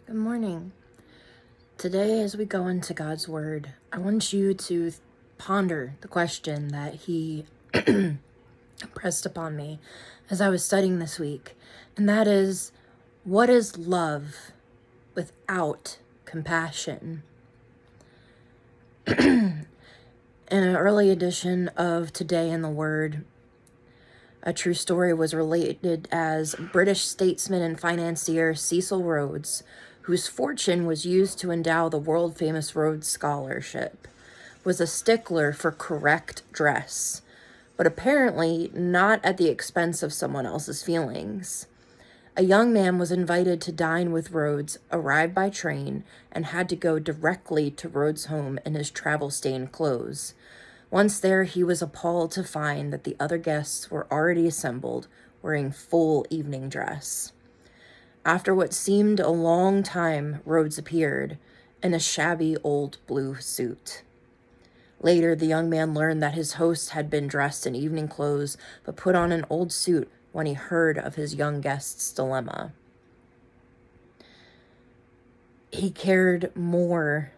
Good morning. Today, as we go into God's Word, I want you to ponder the question that He pressed upon me as I was studying this week, and that is, what is love without compassion? In an early edition of Today in the Word, a true story was related as British statesman and financier Cecil Rhodes, whose fortune was used to endow the world-famous Rhodes Scholarship, was a stickler for correct dress, but apparently not at the expense of someone else's feelings. A young man was invited to dine with Rhodes, arrived by train, and had to go directly to Rhodes' home in his travel-stained clothes. Once there, he was appalled to find that the other guests were already assembled, wearing full evening dress. After what seemed a long time, Rhodes appeared, in a shabby old blue suit. Later, the young man learned that his host had been dressed in evening clothes, but put on an old suit when he heard of his young guest's dilemma. He cared more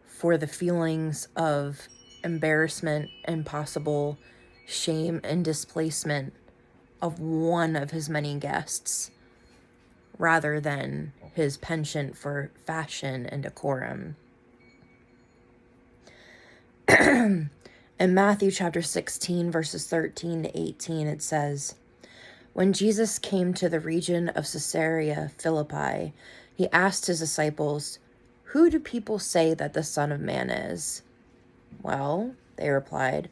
for the feelings of embarrassment and possible shame and displacement of one of his many guests, rather than his penchant for fashion and decorum. In Matthew chapter 16, verses 13 to 18, it says, "When Jesus came to the region of Caesarea Philippi, he asked his disciples, 'Who do people say that the Son of Man is?' 'Well,' they replied,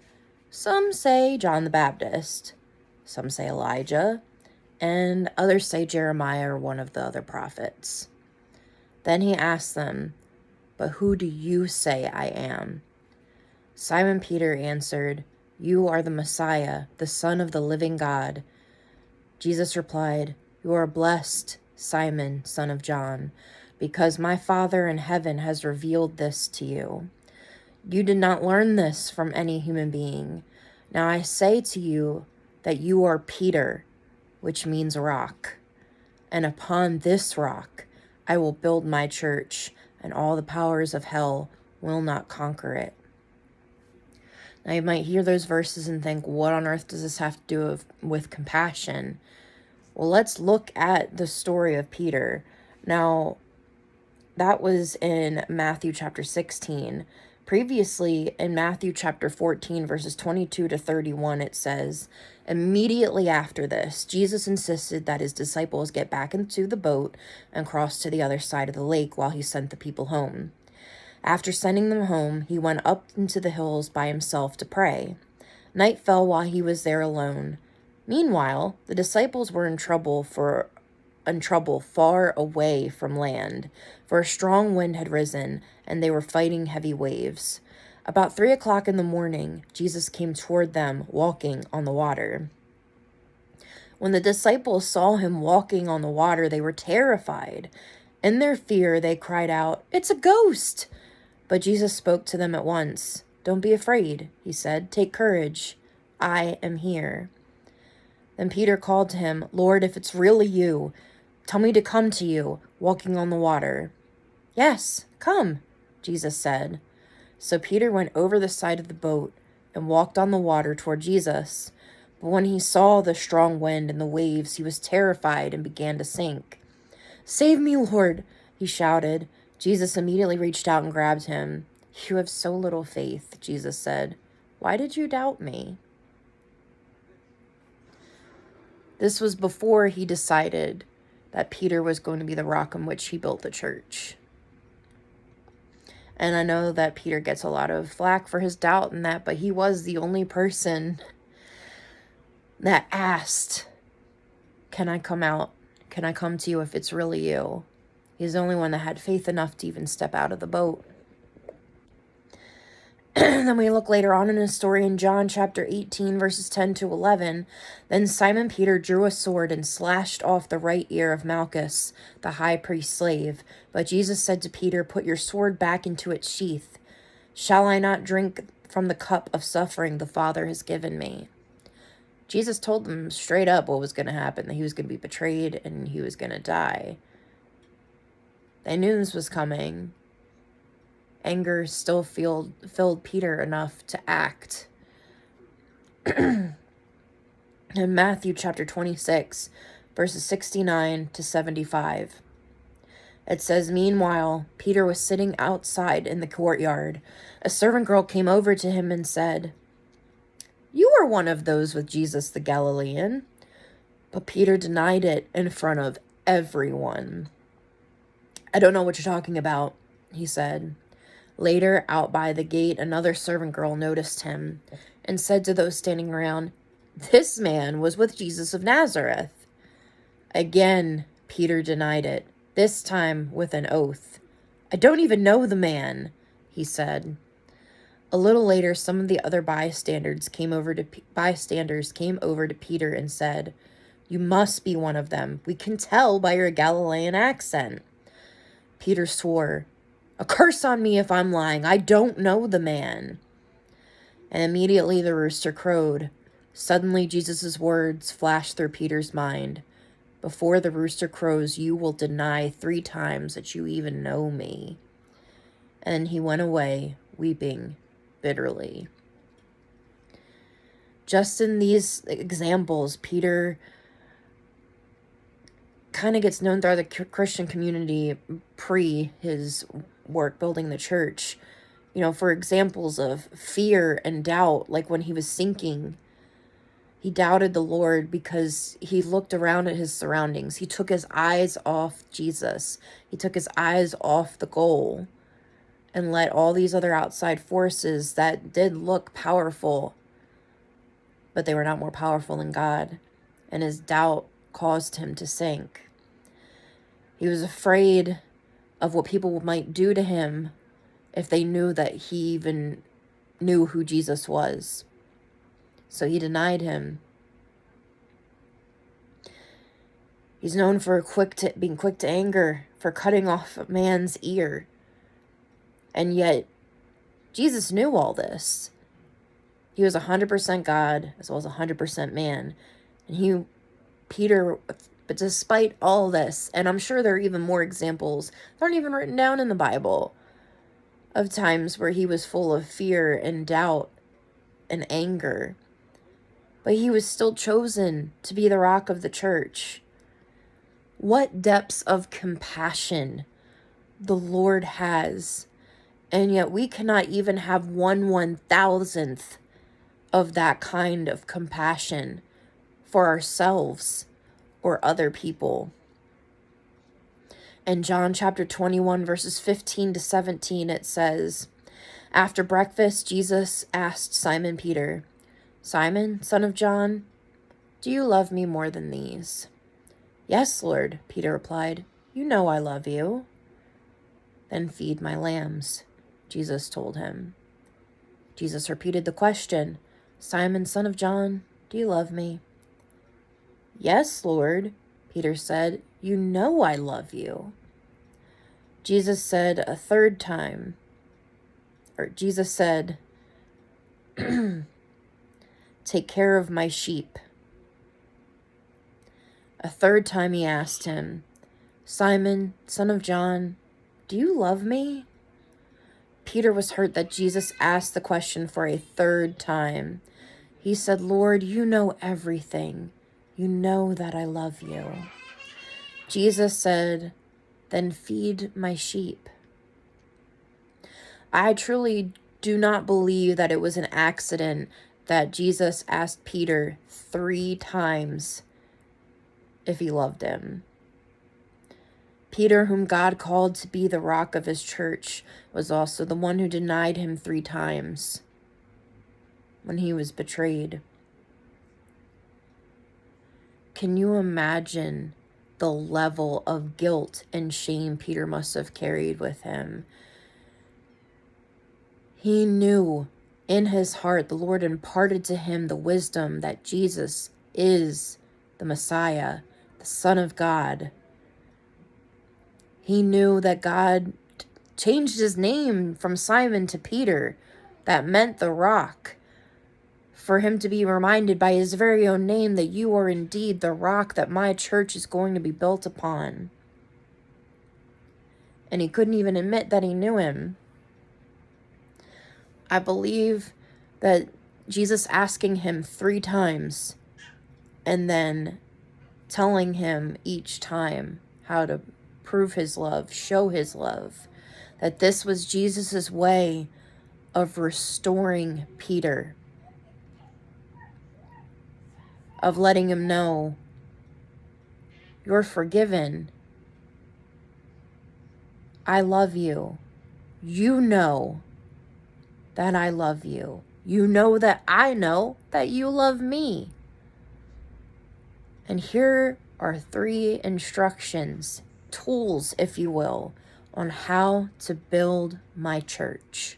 'some say John the Baptist, some say Elijah, and others say Jeremiah or one of the other prophets.' Then he asked them, 'But who do you say I am?' Simon Peter answered, 'You are the Messiah, the Son of the living God.' Jesus replied, 'You are blessed, Simon, son of John, because my Father in heaven has revealed this to you. You did not learn this from any human being. Now I say to you that you are Peter, which means rock. And upon this rock I will build my church, and all the powers of hell will not conquer it.'" Now you might hear those verses and think, what on earth does this have to do with compassion? Well, let's look at the story of Peter. Now, that was in Matthew chapter 16. Previously, in Matthew chapter 14, verses 22 to 31, it says, "Immediately after this, Jesus insisted that his disciples get back into the boat and cross to the other side of the lake while he sent the people home. After sending them home, he went up into the hills by himself to pray. Night fell while he was there alone. Meanwhile, the disciples were in trouble far away from land, for a strong wind had risen, and they were fighting heavy waves. About 3 o'clock in the morning, Jesus came toward them, walking on the water. When the disciples saw him walking on the water, they were terrified. In their fear, they cried out, 'It's a ghost!' But Jesus spoke to them at once. 'Don't be afraid,' he said. 'Take courage. I am here.' Then Peter called to him, 'Lord, if it's really you, tell me to come to you, walking on the water.' 'Yes, come,' Jesus said. So Peter went over the side of the boat and walked on the water toward Jesus. But when he saw the strong wind and the waves, he was terrified and began to sink. 'Save me, Lord,' he shouted. Jesus immediately reached out and grabbed him. 'You have so little faith,' Jesus said. 'Why did you doubt me?' This was before he decided that Peter was going to be the rock on which he built the church. And I know that Peter gets a lot of flack for his doubt in that, but he was the only person that asked, 'Can I come out? Can I come to you if it's really you?' He's the only one that had faith enough to even step out of the boat. Then we look later on in his story in John chapter 18, verses 10 to 11. Then Simon Peter drew a sword and slashed off the right ear of Malchus, the high priest's slave. But Jesus said to Peter, 'Put your sword back into its sheath. Shall I not drink from the cup of suffering the Father has given me?' Jesus told them straight up what was going to happen, that he was going to be betrayed and he was going to die. They knew this was coming. Anger still filled Peter enough to act. In Matthew chapter 26, verses 69 to 75, it says, "Meanwhile, Peter was sitting outside in the courtyard. A servant girl came over to him and said, 'You are one of those with Jesus the Galilean.' But Peter denied it in front of everyone. 'I don't know what you're talking about,' he said. Later, out by the gate, another servant girl noticed him and said to those standing around, 'This man was with Jesus of Nazareth.' Again, Peter denied it, this time with an oath. 'I don't even know the man,' he said. A little later, some of the other bystanders came over to Peter and said, 'You must be one of them. We can tell by your Galilean accent.' Peter swore, 'A curse on me if I'm lying. I don't know the man.' And immediately the rooster crowed. Suddenly Jesus' words flashed through Peter's mind. 'Before the rooster crows, you will deny 3 times that you even know me.' And he went away, weeping bitterly." Just in these examples, Peter kind of gets known throughout the Christian community pre his work building the church, for examples of fear and doubt. Like when he was sinking, he doubted the Lord because he looked around at his surroundings. He took his eyes off Jesus. He took his eyes off the goal and let all these other outside forces that did look powerful, but they were not more powerful than God. And his doubt caused him to sink. He was afraid of what people might do to him if they knew that he even knew who Jesus was. So he denied him. He's known for being quick to anger, for cutting off a man's ear. And yet, Jesus knew all this. He was 100% God as well as 100% man. And Peter, but despite all this, and I'm sure there are even more examples that aren't even written down in the Bible, of times where he was full of fear and doubt and anger. But he was still chosen to be the rock of the church. What depths of compassion the Lord has. And yet we cannot even have 1/1000th of that kind of compassion for ourselves or other people. In John chapter 21, verses 15 to 17, it says, "After breakfast, Jesus asked Simon Peter, 'Simon, son of John, do you love me more than these?' 'Yes, Lord,' Peter replied. 'You know I love you.' 'Then feed my lambs,' Jesus told him." Jesus repeated the question, "Simon, son of John, do you love me?" "Yes, Lord," Peter said. "You know I love you." Jesus said, "Take care of my sheep." A third time he asked him, "Simon, son of John, do you love me?" Peter was hurt that Jesus asked the question for a third time. He said, "Lord, you know everything. You know that I love you." Jesus said, "Then feed my sheep." I truly do not believe that it was an accident that Jesus asked Peter 3 times if he loved him. Peter, whom God called to be the rock of his church, was also the one who denied him 3 times when he was betrayed. Can you imagine the level of guilt and shame Peter must have carried with him? He knew in his heart the Lord imparted to him the wisdom that Jesus is the Messiah, the Son of God. He knew that God changed his name from Simon to Peter. That meant the rock. for him to be reminded by his very own name that you are indeed the rock that my church is going to be built upon. And he couldn't even admit that he knew him. I believe that Jesus asking him 3 times and then telling him each time how to prove his love, show his love, that this was Jesus's way of restoring Peter, of letting him know, you're forgiven. I love you. You know that I love you. You know that I know that you love me. And here are 3 instructions, tools, if you will, on how to build my church.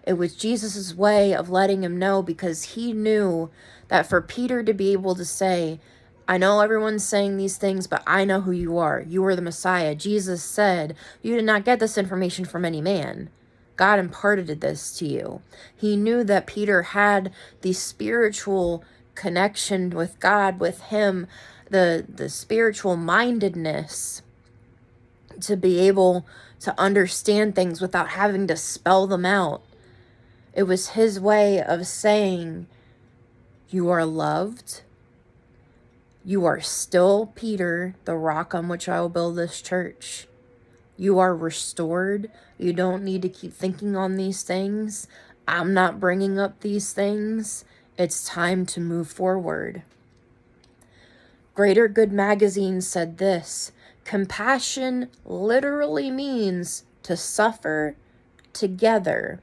It was Jesus's way of letting him know, because he knew that for Peter to be able to say, I know everyone's saying these things, but I know who you are. You are the Messiah. Jesus said, you did not get this information from any man. God imparted this to you. He knew that Peter had the spiritual connection with God, with him, the spiritual mindedness to be able to understand things without having to spell them out. It was his way of saying, you are loved. You are still Peter, the rock on which I will build this church. You are restored. You don't need to keep thinking on these things. I'm not bringing up these things. It's time to move forward. Greater Good Magazine said this: compassion literally means to suffer together.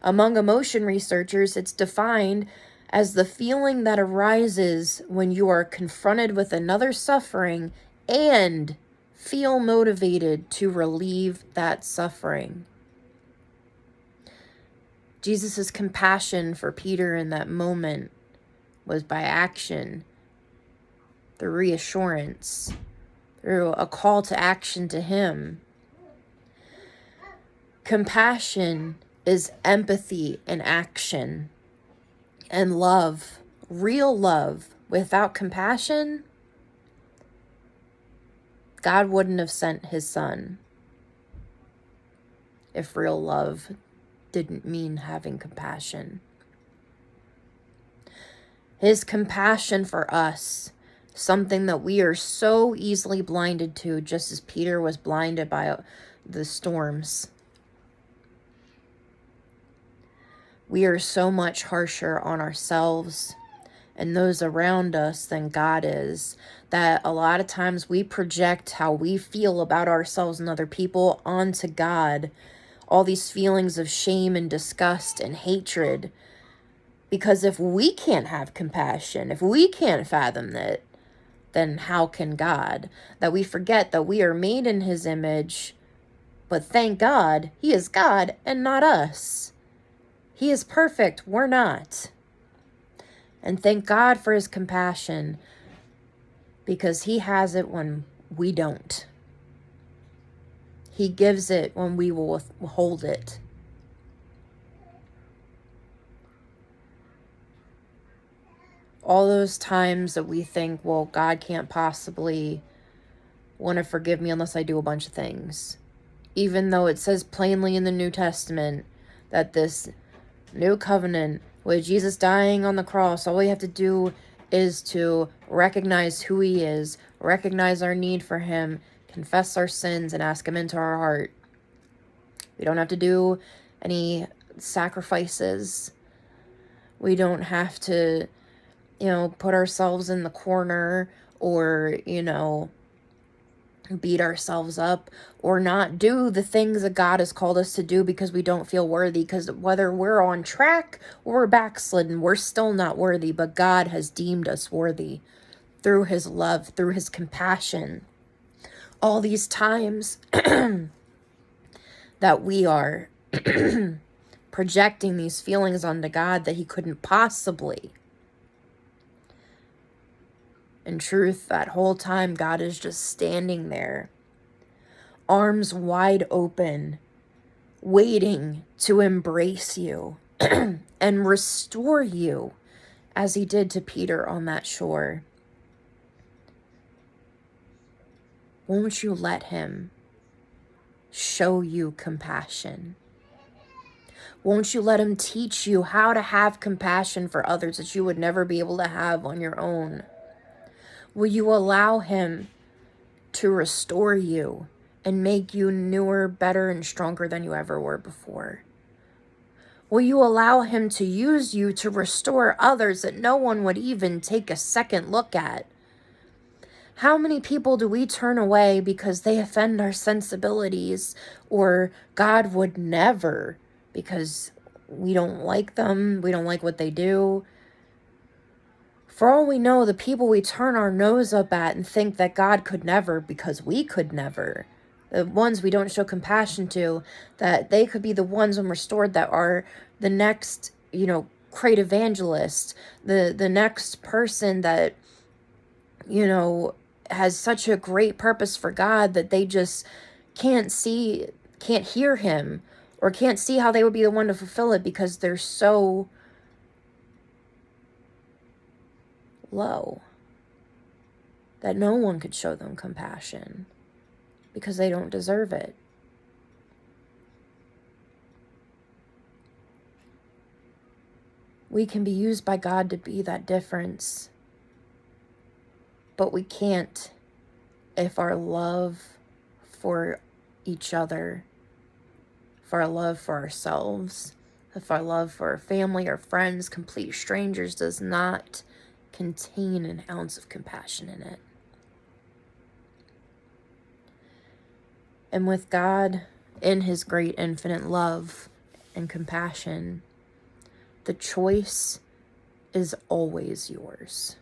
Among emotion researchers, it's defined as the feeling that arises when you are confronted with another suffering and feel motivated to relieve that suffering. Jesus' compassion for Peter in that moment was by action, through reassurance, through a call to action to him. Compassion is empathy in action. And love, real love, without compassion, God wouldn't have sent his son. If real love didn't mean having compassion. His compassion for us, something that we are so easily blinded to, just as Peter was blinded by the storms. We are so much harsher on ourselves and those around us than God is, that a lot of times we project how we feel about ourselves and other people onto God. All these feelings of shame and disgust and hatred. Because if we can't have compassion, if we can't fathom it, then how can God? That we forget that we are made in his image, but thank God, he is God and not us. He is perfect, we're not. And thank God for his compassion, because he has it when we don't. He gives it when we will hold it. All those times that we think, well, God can't possibly want to forgive me unless I do a bunch of things. Even though it says plainly in the New Testament that this new covenant with Jesus dying on the cross, all we have to do is to recognize who he is, recognize our need for him, confess our sins, and ask him into our heart. We don't have to do any sacrifices. We don't have to, put ourselves in the corner or, beat ourselves up or not do the things that God has called us to do because we don't feel worthy. Because whether we're on track or we're backslidden, we're still not worthy, but God has deemed us worthy through his love, through his compassion. All these times that we are projecting these feelings onto God that he couldn't possibly. In truth, that whole time, God is just standing there, arms wide open, waiting to embrace you. and restore you as he did to Peter on that shore, won't you let him show you compassion? Won't you let him teach you how to have compassion for others that you would never be able to have on your own? Will you allow him to restore you and make you newer, better, and stronger than you ever were before? Will you allow him to use you to restore others that no one would even take a second look at? How many people do we turn away because they offend our sensibilities, or God would never, because we don't like them, we don't like what they do? For all we know, the people we turn our nose up at and think that God could never because we could never, the ones we don't show compassion to, that they could be the ones when restored that are the next, great evangelist, the next person that, has such a great purpose for God that they just can't hear him, or can't see how they would be the one to fulfill it because they're so low that no one could show them compassion because they don't deserve it. We can be used by God to be that difference, but we can't if our love for each other, if our love for ourselves, if our love for our family, our friends, complete strangers does not contain an ounce of compassion in it. And with God, in his great infinite love and compassion, the choice is always yours.